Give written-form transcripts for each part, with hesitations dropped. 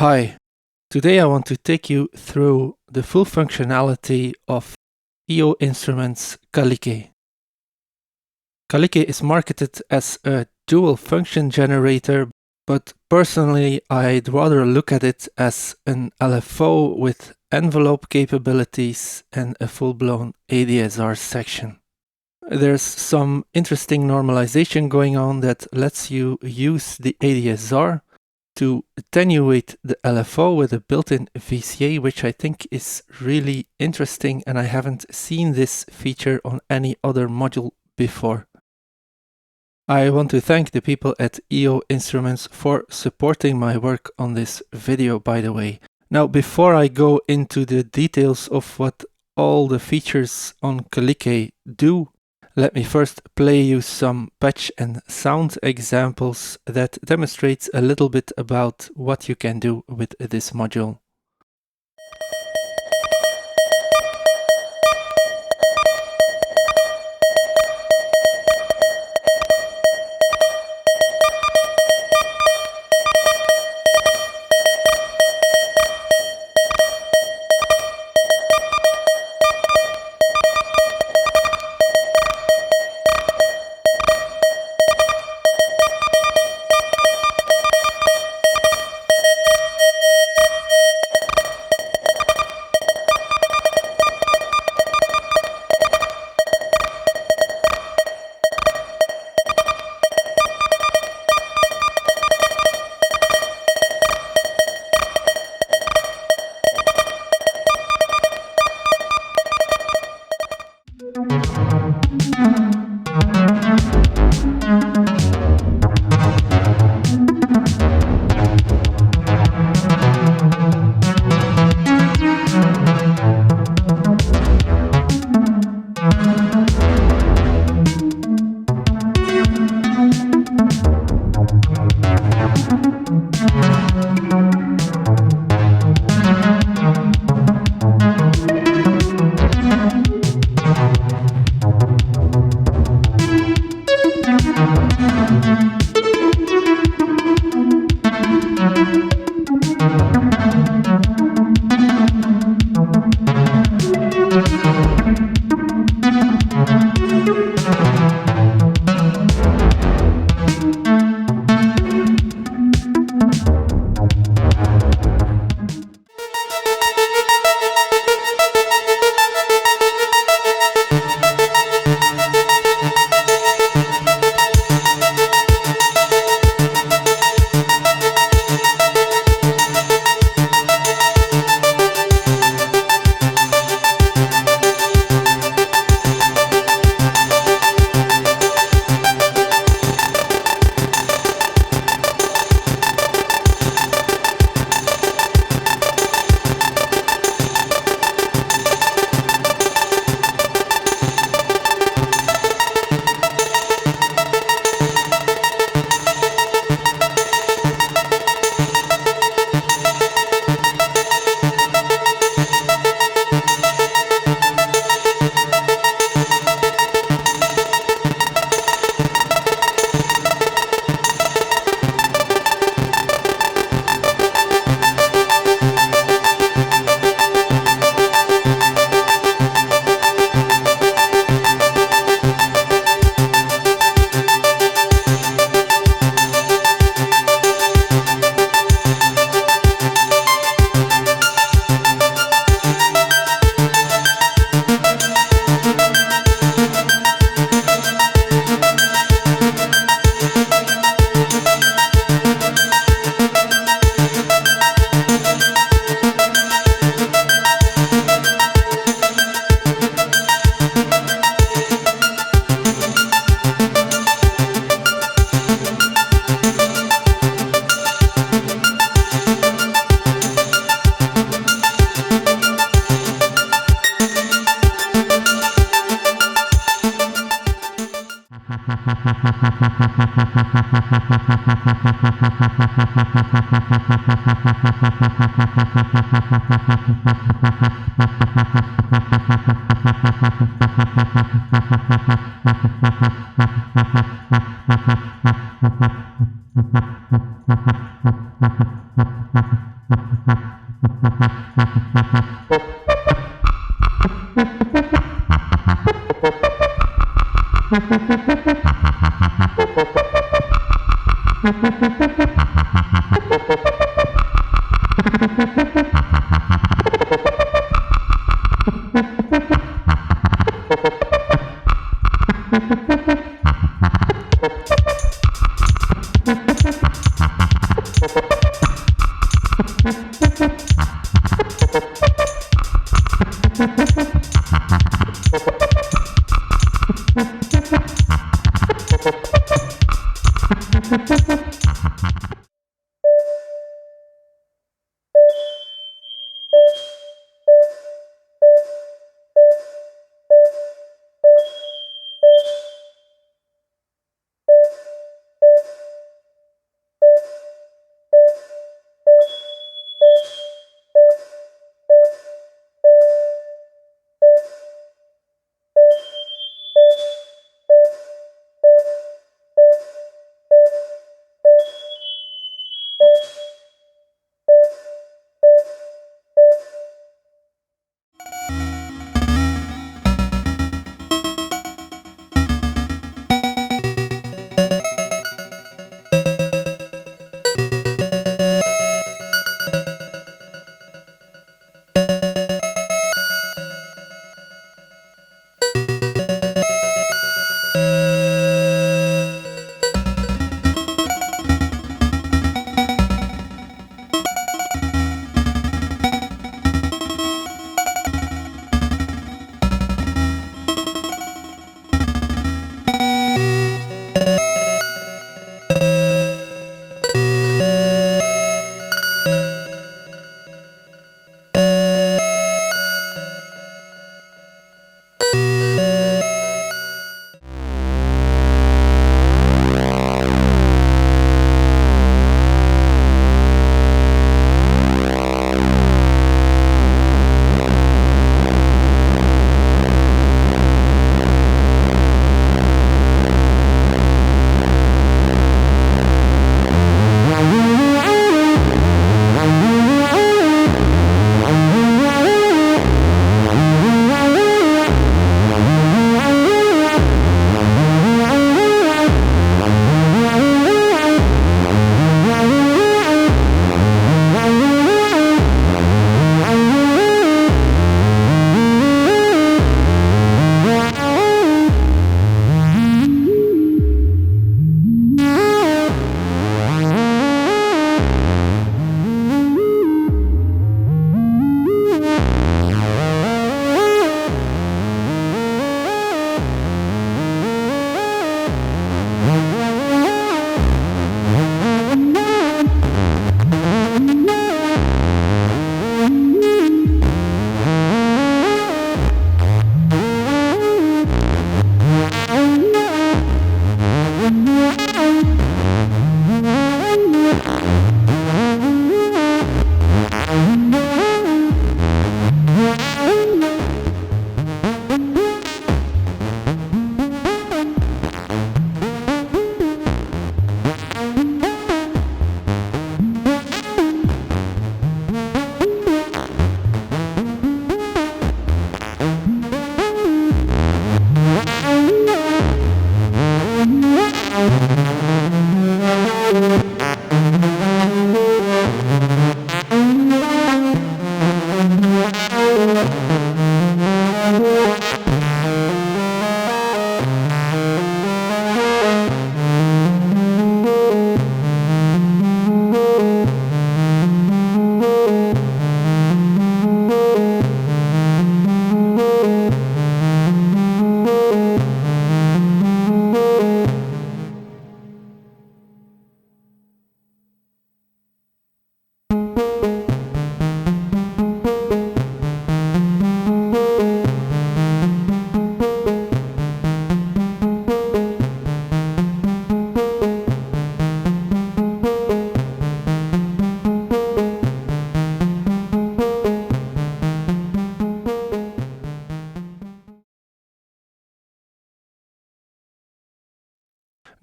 Hi, today I want to take you through the full functionality of EO Instruments KALYKE. KALYKE is marketed as a dual function generator, but personally I'd rather look at it as an LFO with envelope capabilities and a full-blown ADSR section. There's some interesting normalization going on that lets you use the ADSR to attenuate the LFO with a built-in VCA, which I think is really interesting, and I haven't seen this feature on any other module before. I want to thank the people at EO Instruments for supporting my work on this video, by the way. Now, before I go into the details of what all the features on KALYKE do, let me first play you some patch and sound examples that demonstrates a little bit about what you can do with this module.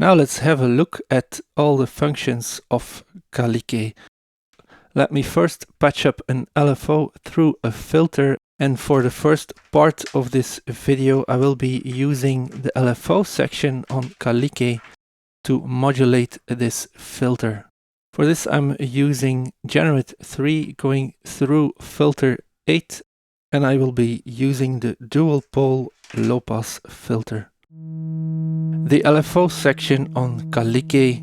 Now let's have a look at all the functions of KALYKE. Let me first patch up an LFO through a filter, and for the first part of this video I will be using the LFO section on KALYKE to modulate this filter. For this I'm using Generate 3 going through filter 8, and I will be using the dual pole low pass filter. The LFO section on KALYKE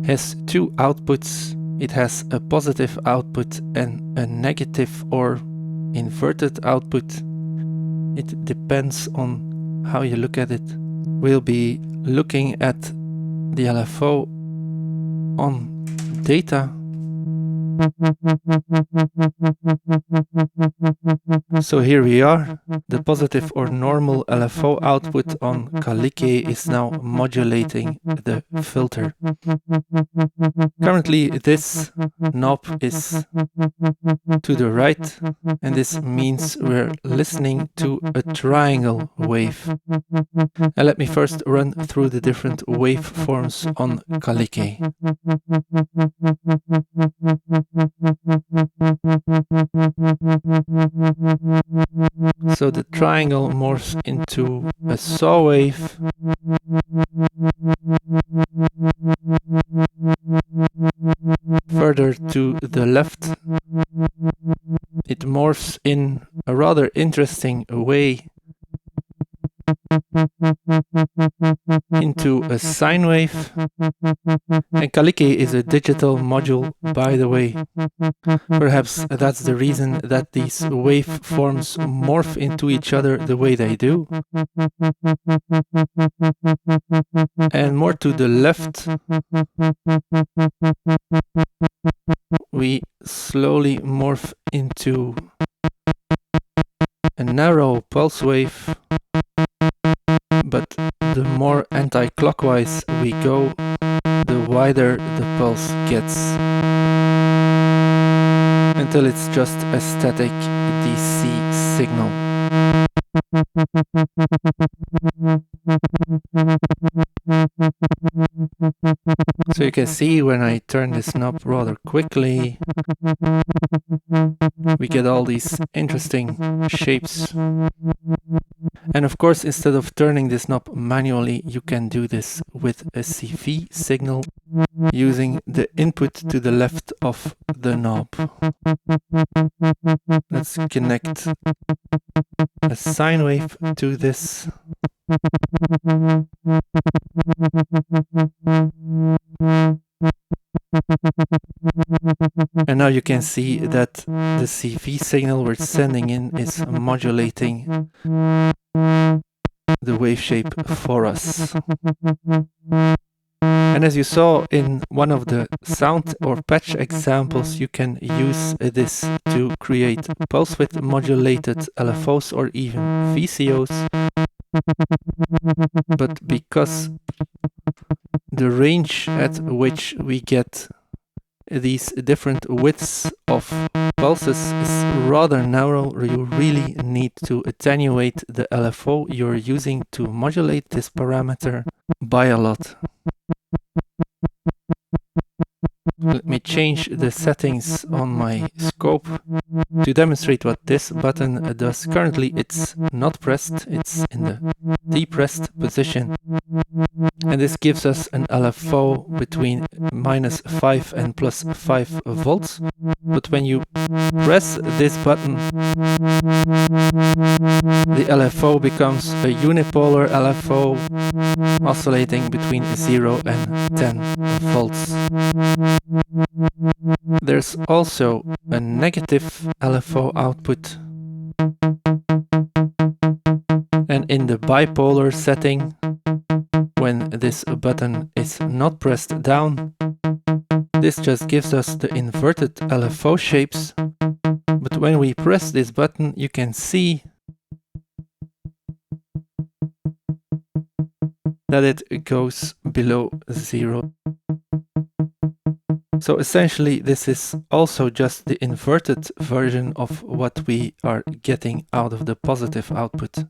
has two outputs. It has a positive output and a negative or inverted output. It depends on how you look at it. We'll be looking at the LFO on data. So here we are. The positive or normal LFO output on KALYKE is now modulating the filter. Currently this knob is to the right, and this means we're listening to a triangle wave. And let me first run through the different waveforms on KALYKE. So the triangle morphs into a saw wave. Further to the left, it morphs in a rather interesting way into a sine wave. And KALYKE is a digital module, by the way. Perhaps that's the reason that these waveforms morph into each other the way they do. And more to the left, we slowly morph into a narrow pulse wave, but the more anti-clockwise we go, the wider the pulse gets, until it's just a static DC signal. So you can see when I turn this knob rather quickly, we get all these interesting shapes. And of course, instead of turning this knob manually, you can do this with a CV signal using the input to the left of the knob. Let's connect a sine wave to this. And now you can see that the CV signal we're sending in is modulating the wave shape for us. And as you saw in one of the sound or patch examples, you can use this to create pulse width modulated LFOs or even VCOs. But because the range at which we get these different widths of pulses is rather narrow, you really need to attenuate the LFO you're using to modulate this parameter by a lot. Let me change the settings on my scope to demonstrate what this button does. Currently it's not pressed, it's in the depressed position. And this gives us an LFO between -5 and +5 volts. But when you press this button, the LFO becomes a unipolar LFO oscillating between 0 and 10 volts. There's also a negative LFO output. And in the bipolar setting, when this button is not pressed down, this just gives us the inverted LFO shapes. But when we press this button, you can see that it goes below 0. So essentially this is also just the inverted version of what we are getting out of the positive output.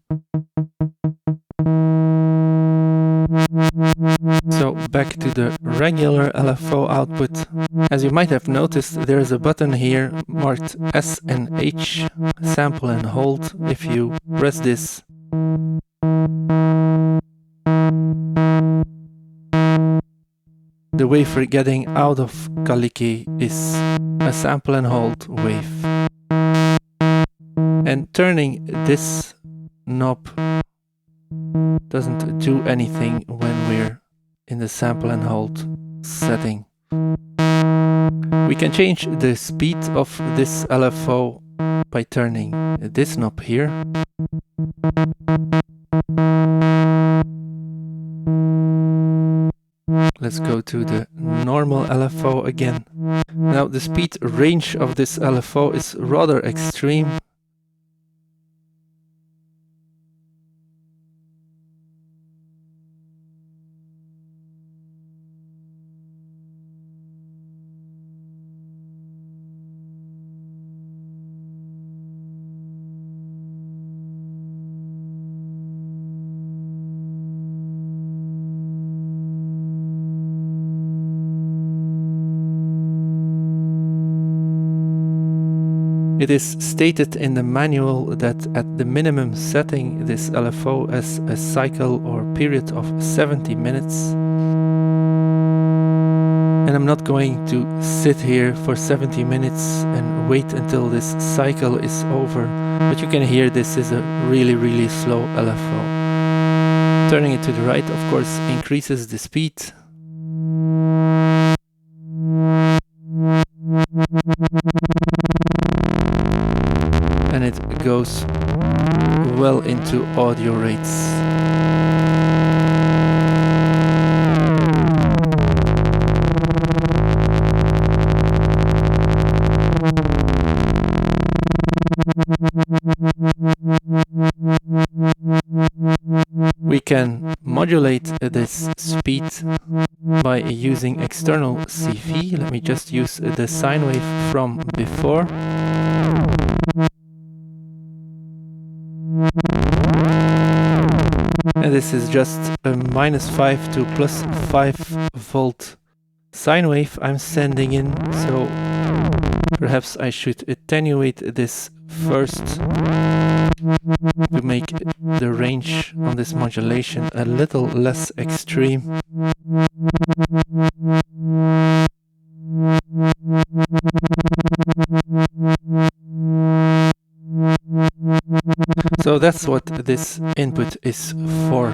So back to the regular LFO output. As you might have noticed, there is a button here marked S and H, sample and hold. If you press this, the wave we're getting out of KALYKE is a sample and hold wave. And turning this knob doesn't do anything when we're in the sample and hold setting. We can change the speed of this LFO by turning this knob here. Let's go to the normal LFO again. Now the speed range of this LFO is rather extreme. It is stated in the manual that at the minimum setting this LFO has a cycle or period of 70 minutes. And I'm not going to sit here for 70 minutes and wait until this cycle is over. But you can hear this is a really slow LFO. Turning it to the right, of course, increases the speed. And it goes well into audio rates. We can modulate this speed by using external CV. Let me just use the sine wave from before. And this is just a -5 to +5 volt sine wave I'm sending in, so perhaps I should attenuate this first to make the range on this modulation a little less extreme. So that's what this input is for.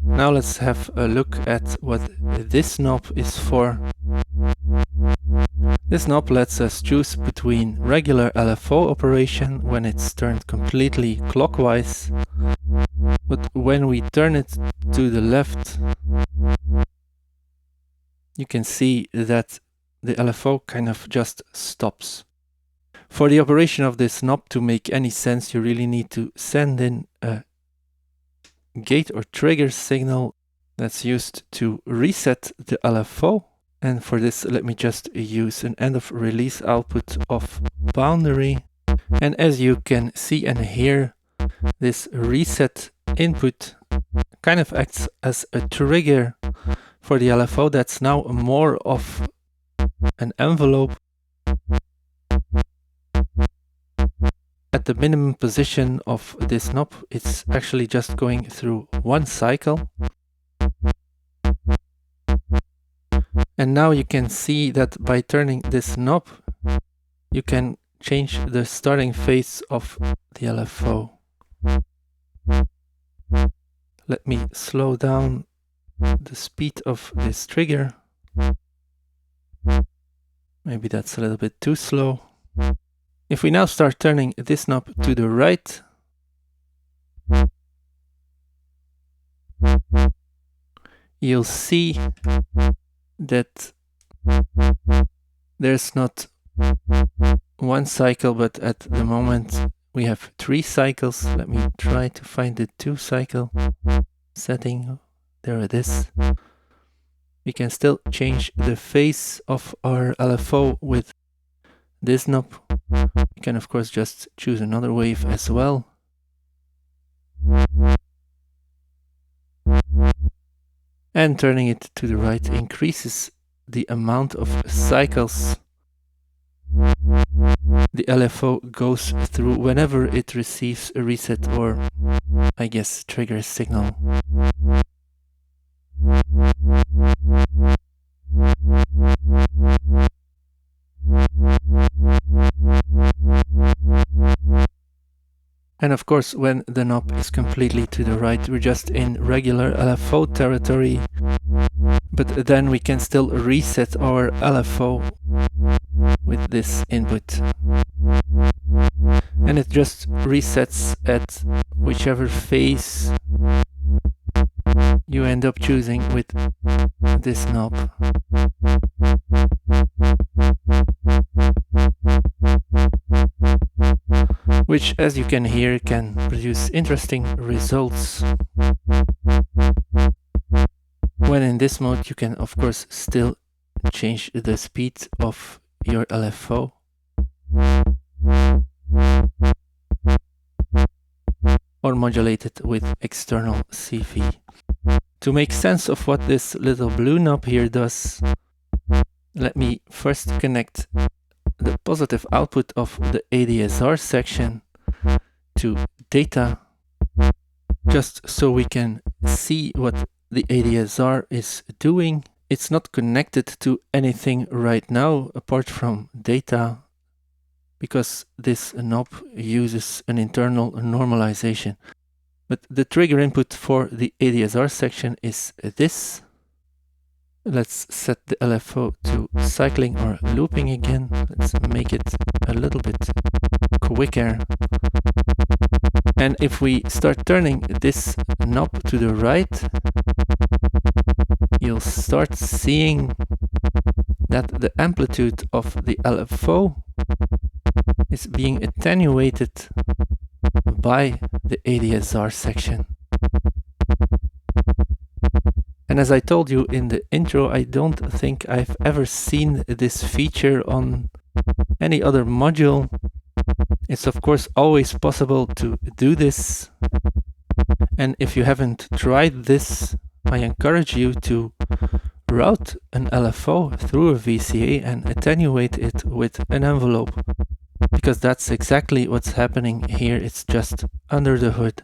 Now let's have a look at what this knob is for. This knob lets us choose between regular LFO operation when it's turned completely clockwise, but when we turn it to the left, you can see that the LFO kind of just stops. For the operation of this knob to make any sense, you really need to send in a gate or trigger signal that's used to reset the LFO. And for this, let me just use an end of release output of boundary. And as you can see and hear, this reset input kind of acts as a trigger for the LFO that's now more of an envelope. At the minimum position of this knob, it's actually just going through one cycle. And now you can see that by turning this knob, you can change the starting phase of the LFO. Let me slow down the speed of this trigger. Maybe that's a little bit too slow. If we now start turning this knob to the right, you'll see that there's not one cycle, but at the moment we have 3 cycles. Let me try to find the 2 cycle setting. There it is. We can still change the phase of our LFO with this knob. You can of course just choose another wave as well. And turning it to the right increases the amount of cycles the LFO goes through whenever it receives a reset or, I guess, trigger signal. And of course, when the knob is completely to the right, we're just in regular LFO territory, but then we can still reset our LFO with this input. And it just resets at whichever phase you end up choosing with this knob. Which, as you can hear, can produce interesting results. When in this mode, you can of course still change the speed of your LFO. Or modulate it with external CV. To make sense of what this little blue knob here does, let me first connect the positive output of the ADSR section to data, just so we can see what the ADSR is doing. It's not connected to anything right now apart from data, because this knob uses an internal normalization. But the trigger input for the ADSR section is this. Let's set the LFO to cycling or looping again. Let's make it a little bit quicker. And if we start turning this knob to the right, you'll start seeing that the amplitude of the LFO is being attenuated by the ADSR section. And as I told you in the intro, I don't think I've ever seen this feature on any other module. It's of course always possible to do this. And if you haven't tried this, I encourage you to route an LFO through a VCA and attenuate it with an envelope. Because that's exactly what's happening here. It's just under the hood.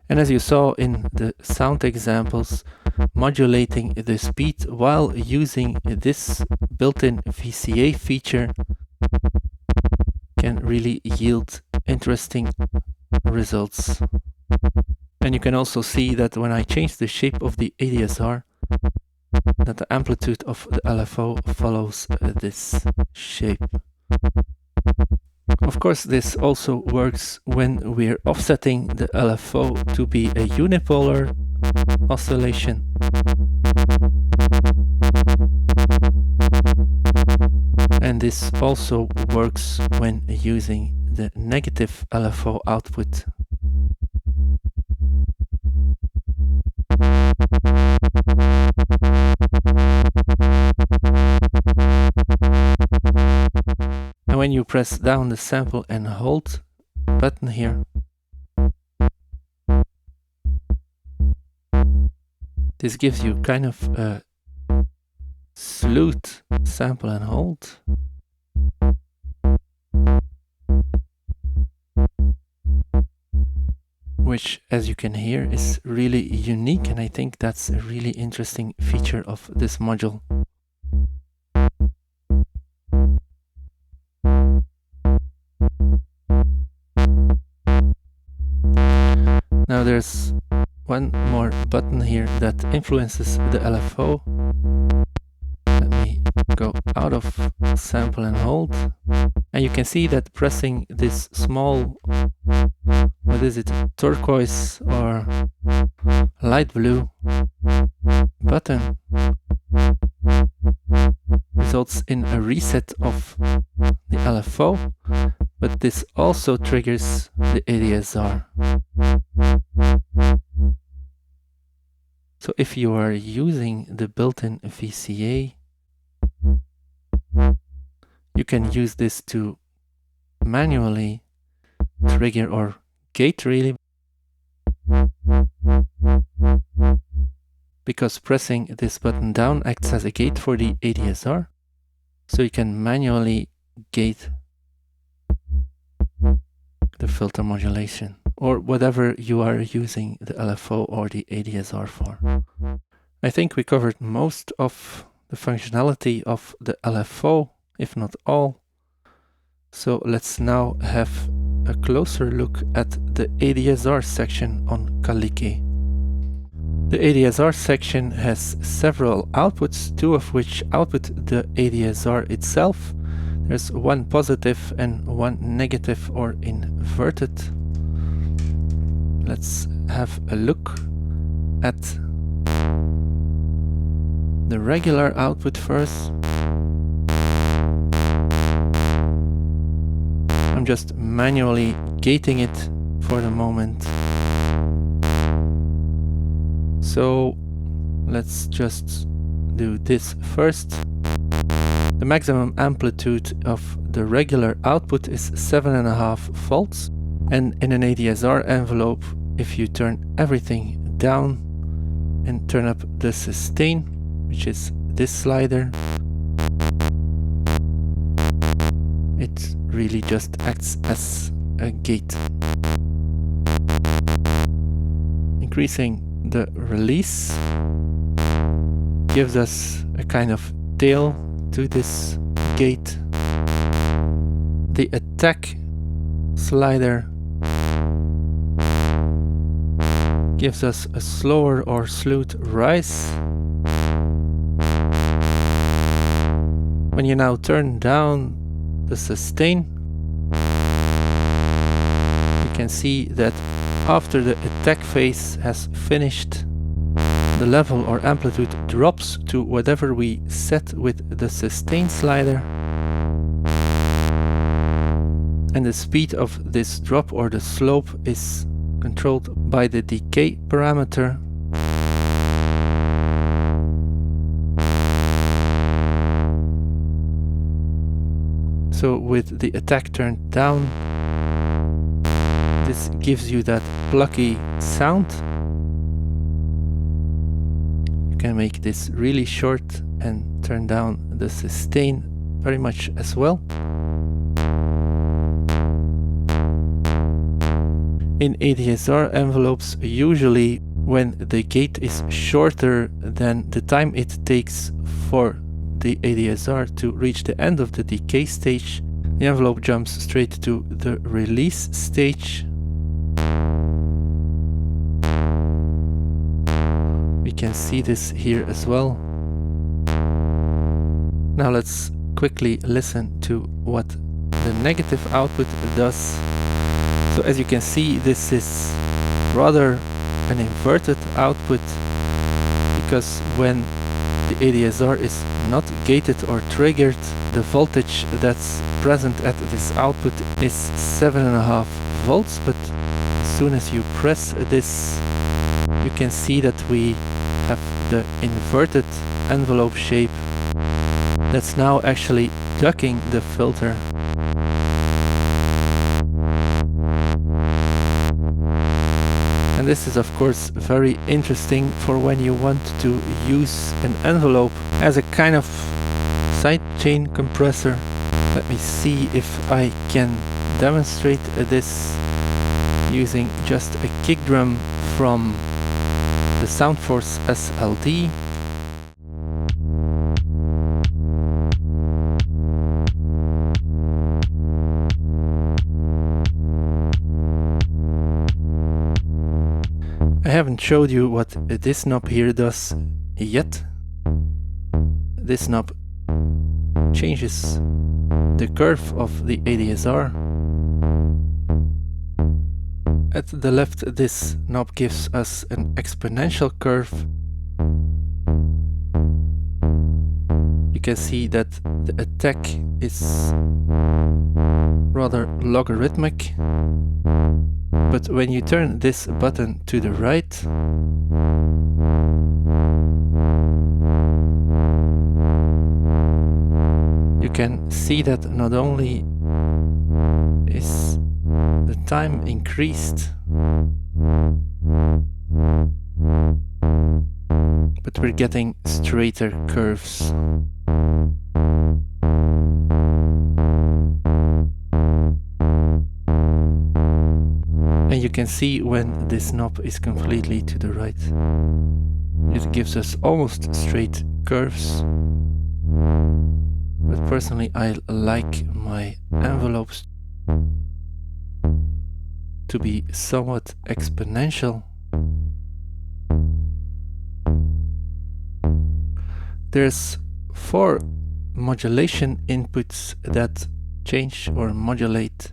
And as you saw in the sound examples, modulating the speed while using this built-in VCA feature can really yield interesting results. And you can also see that when I change the shape of the ADSR, that the amplitude of the LFO follows this shape. Of course, this also works when we're offsetting the LFO to be a unipolar oscillation. And this also works when using the negative LFO output. And when you press down the sample and hold button here, this gives you kind of a slewed sample and hold. Which, as you can hear, is really unique, and I think that's a really interesting feature of this module. Now there's one more button here that influences the LFO. Let me go out of sample and hold. And you can see that pressing this small, what is it, turquoise or light blue button results in a reset of the LFO, but this also triggers the ADSR. So if you are using the built-in VCA, you can use this to manually trigger or gate really because pressing this button down acts as a gate for the ADSR. So you can manually gate the filter modulation, or whatever you are using the LFO or the ADSR for. I think we covered most of the functionality of the LFO, if not all. So let's now have a closer look at the ADSR section on KALYKE. The ADSR section has several outputs, two of which output the ADSR itself. There's one positive and one negative or inverted. Let's have a look at the regular output first. I'm just manually gating it for the moment. So let's just do this first. The maximum amplitude of the regular output is 7.5 volts, and in an ADSR envelope, if you turn everything down and turn up the sustain, which is this slider, it really just acts as a gate. Increasing the release gives us a kind of tail to this gate. The attack slider gives us a slower or slewed rise. When you now turn down the sustain, you can see that after the attack phase has finished, the level or amplitude drops to whatever we set with the sustain slider, and the speed of this drop or the slope is controlled by the decay parameter. So with the attack turned down, this gives you that plucky sound. You can make this really short and turn down the sustain very much as well. In ADSR envelopes, usually when the gate is shorter than the time it takes for the ADSR to reach the end of the decay stage, the envelope jumps straight to the release stage. We can see this here as well. Now let's quickly listen to what the negative output does. So as you can see, this is rather an inverted output, because when the ADSR is not gated or triggered, the voltage that's present at this output is 7.5 volts, but as soon as you press this, you can see that we have the inverted envelope shape that's now actually ducking the filter. And this is of course very interesting for when you want to use an envelope as a kind of sidechain compressor. Let me see if I can demonstrate this using just a kick drum from the Soundforce SLD. I haven't showed you what this knob here does yet. This knob changes the curve of the ADSR. At the left, this knob gives us an exponential curve. You can see that the attack is rather logarithmic. But when you turn this button to the right, you can see that not only is the time increased, we're getting straighter curves. And you can see when this knob is completely to the right. It gives us almost straight curves. But personally, I like my envelopes to be somewhat exponential. There's 4 modulation inputs that change or modulate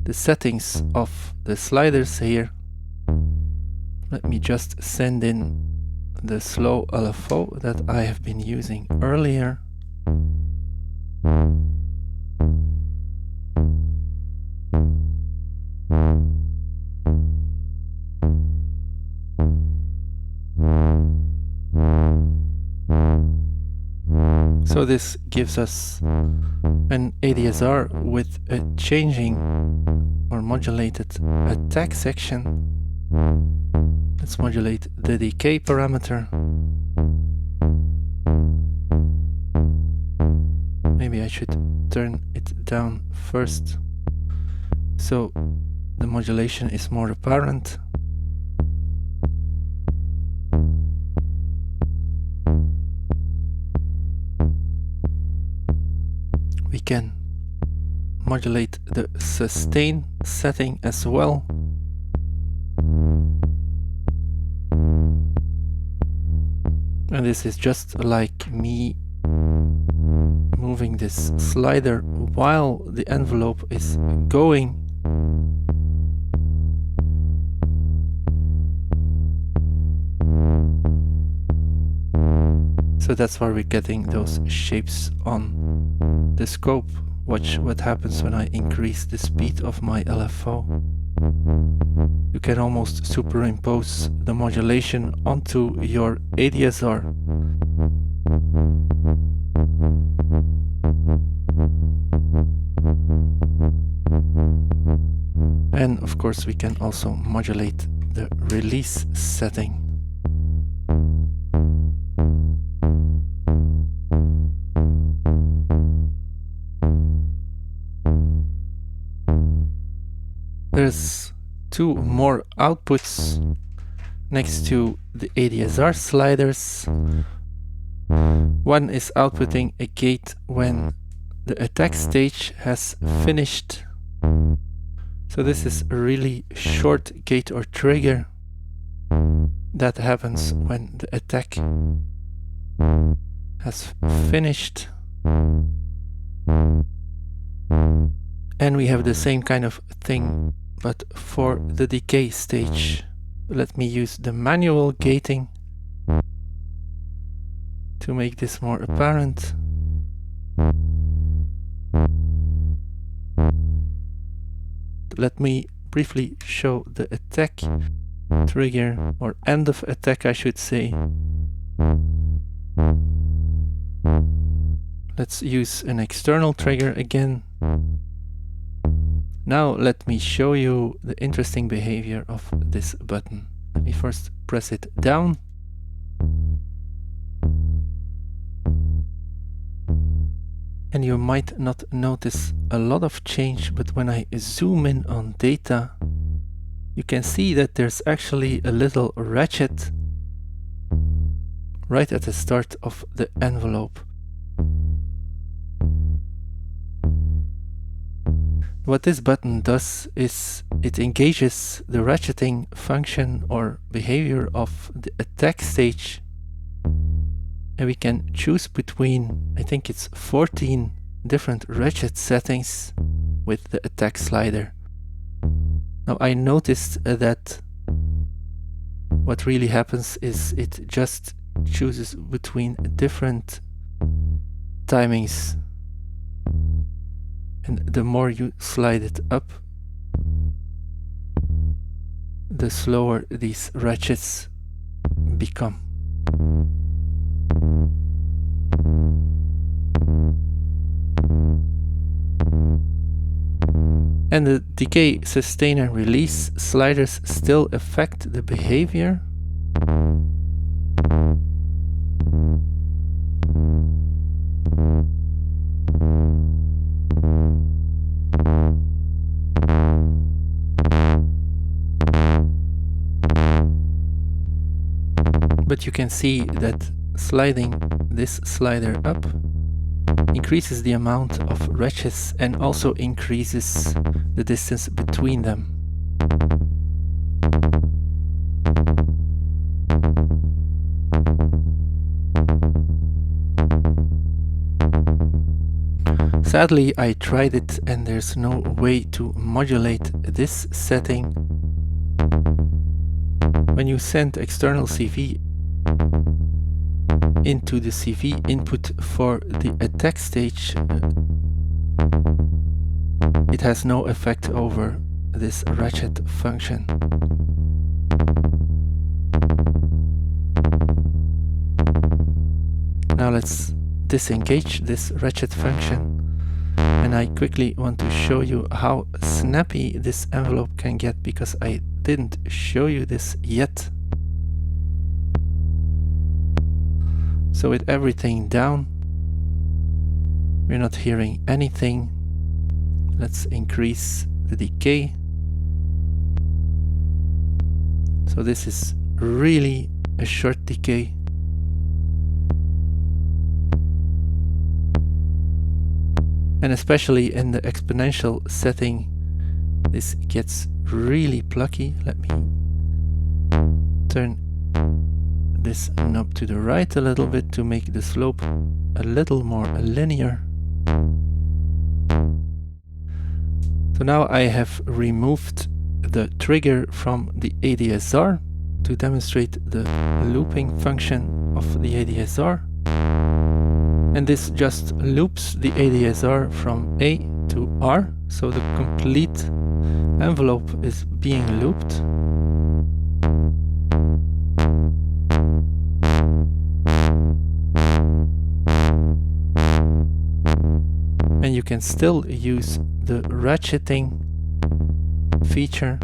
the settings of the sliders here. Let me just send in the slow LFO that I have been using earlier. So this gives us an ADSR with a changing or modulated attack section. Let's modulate the decay parameter. Maybe I should turn it down first, so the modulation is more apparent. We can modulate the sustain setting as well. And this is just like me moving this slider while the envelope is going. So that's why we're getting those shapes on the scope. Watch what happens when I increase the speed of my LFO. You can almost superimpose the modulation onto your ADSR. And of course we can also modulate the release setting. There's 2 more outputs next to the ADSR sliders. One is outputting a gate when the attack stage has finished. So this is a really short gate or trigger that happens when the attack has finished. And we have the same kind of thing, but for the decay stage. Let me use the manual gating to make this more apparent. Let me briefly show the attack trigger, or end of attack I should say. Let's use an external trigger again. Now let me show you the interesting behavior of this button. Let me first press it down. And you might not notice a lot of change, but when I zoom in on data, you can see that there's actually a little ratchet right at the start of the envelope. What this button does is it engages the ratcheting function or behavior of the attack stage, and we can choose between, I think it's 14 different ratchet settings with the attack slider. Now I noticed that what really happens is it just chooses between different timings. And the more you slide it up, the slower these ratchets become. And the decay, sustain and release sliders still affect the behavior. But you can see that sliding this slider up increases the amount of ratchets and also increases the distance between them. Sadly, I tried it and there's no way to modulate this setting. When you send external CV into the CV input for the attack stage, it has no effect over this ratchet function. Now let's disengage this ratchet function. And I quickly want to show you how snappy this envelope can get, because I didn't show you this yet. So with everything down, we're not hearing anything. Let's increase the decay. So this is really a short decay. And especially in the exponential setting, this gets really plucky. Let me turn this knob to the right a little bit to make the slope a little more linear. So now I have removed the trigger from the ADSR to demonstrate the looping function of the ADSR. And this just loops the ADSR from A to R, so the complete envelope is being looped. And you can still use the ratcheting feature.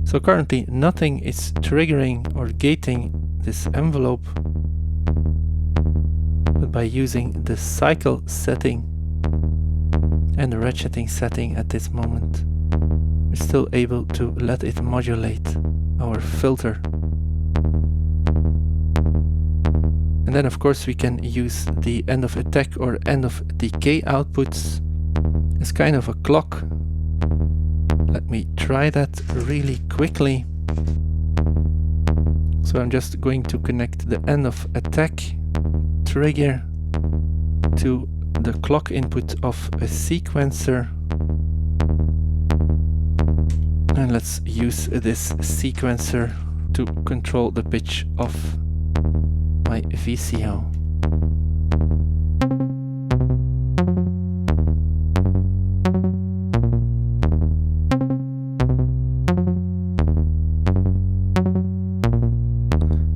So currently nothing is triggering or gating this envelope. But by using the cycle setting and the ratcheting setting at this moment, we're still able to let it modulate our filter. And then of course we can use the end of attack or end of decay outputs as kind of a clock. Let me try that really quickly. So I'm just going to connect the end of attack trigger to the clock input of a sequencer, and let's use this sequencer to control the pitch of my VCO.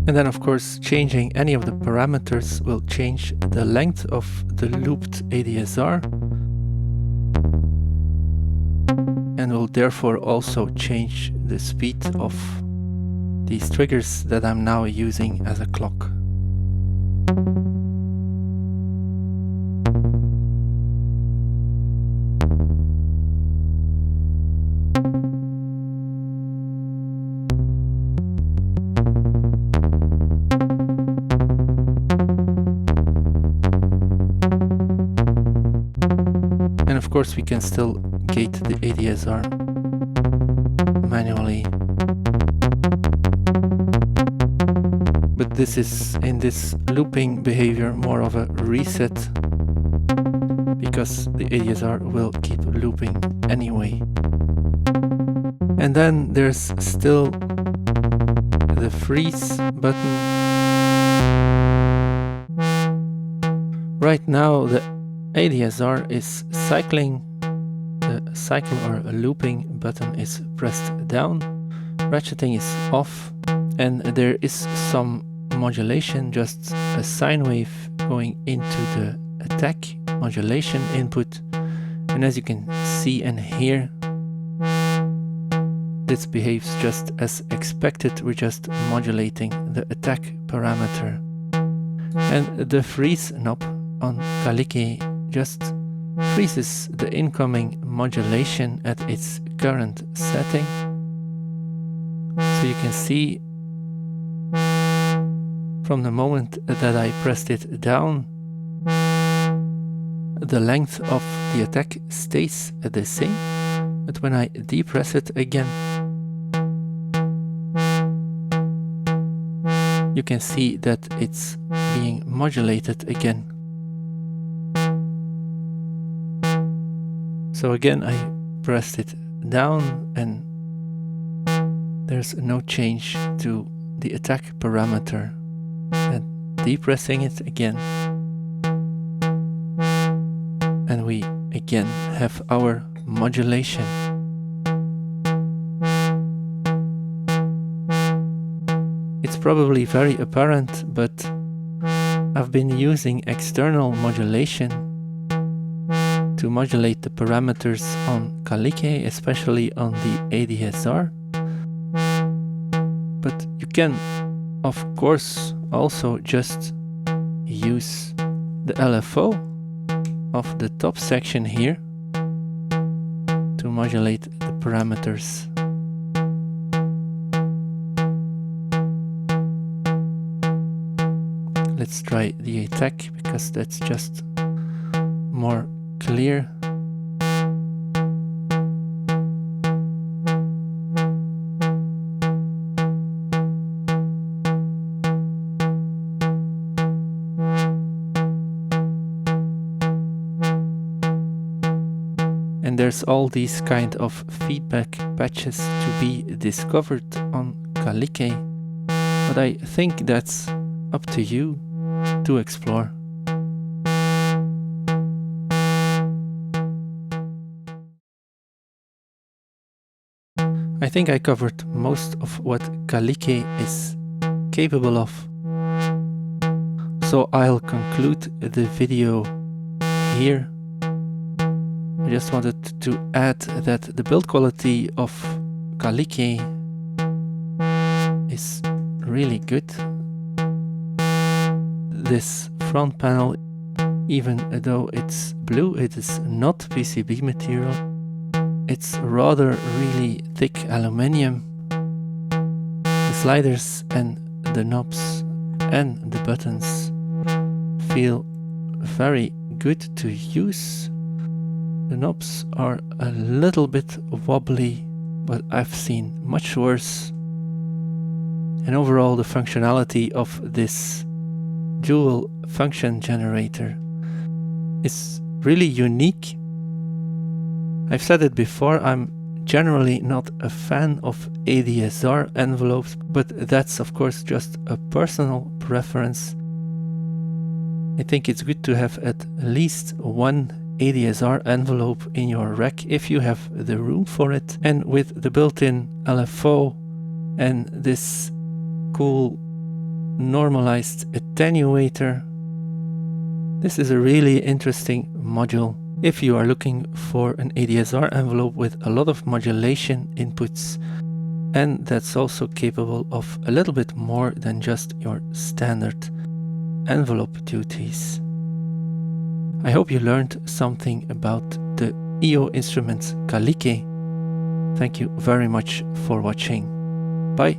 And then of course changing any of the parameters will change the length of the looped ADSR and will therefore also change the speed of these triggers that I'm now using as a clock. And of course we can still gate the ADSR manually. But this is, in this looping behavior, more of a reset, because the ADSR will keep looping anyway. And then there's still the freeze button. Right now the ADSR is cycling, the cycle or looping button is pressed down, ratcheting is off, and there is some modulation, just a sine wave going into the attack modulation input. And as you can see and hear, this behaves just as expected. We're just modulating the attack parameter. And the freeze knob on KALYKE just freezes the incoming modulation at its current setting. So you can see From the moment that I pressed it down, the length of the attack stays the same, but when I depress it again, you can see that it's being modulated again. So again, I pressed it down and there's no change to the attack parameter. And depressing it again, and we again have our modulation. It's probably very apparent, but I've been using external modulation to modulate the parameters on KALYKE, especially on the ADSR. But you can, of course, also just use the LFO of the top section here to modulate the parameters. Let's try the attack, because that's just more clear. And there's all these kind of feedback patches to be discovered on KALYKE, but I think that's up to you to explore. I think I covered most of what KALYKE is capable of. So I'll conclude the video here. I just wanted to add that the build quality of KALYKE is really good. This front panel, even though it's blue, it is not PCB material. It's rather really thick aluminium. The sliders and the knobs and the buttons feel very good to use. The knobs are a little bit wobbly, but I've seen much worse. And overall, the functionality of this dual function generator is really unique. I've said it before, I'm generally not a fan of ADSR envelopes, but that's of course just a personal preference. I think it's good to have at least one ADSR envelope in your rack if you have the room for it. And with the built-in LFO and this cool normalized attenuator, this is a really interesting module if you are looking for an ADSR envelope with a lot of modulation inputs, and that's also capable of a little bit more than just your standard envelope duties. I hope you learned something about the EO Instruments KALYKE. Thank you very much for watching. Bye.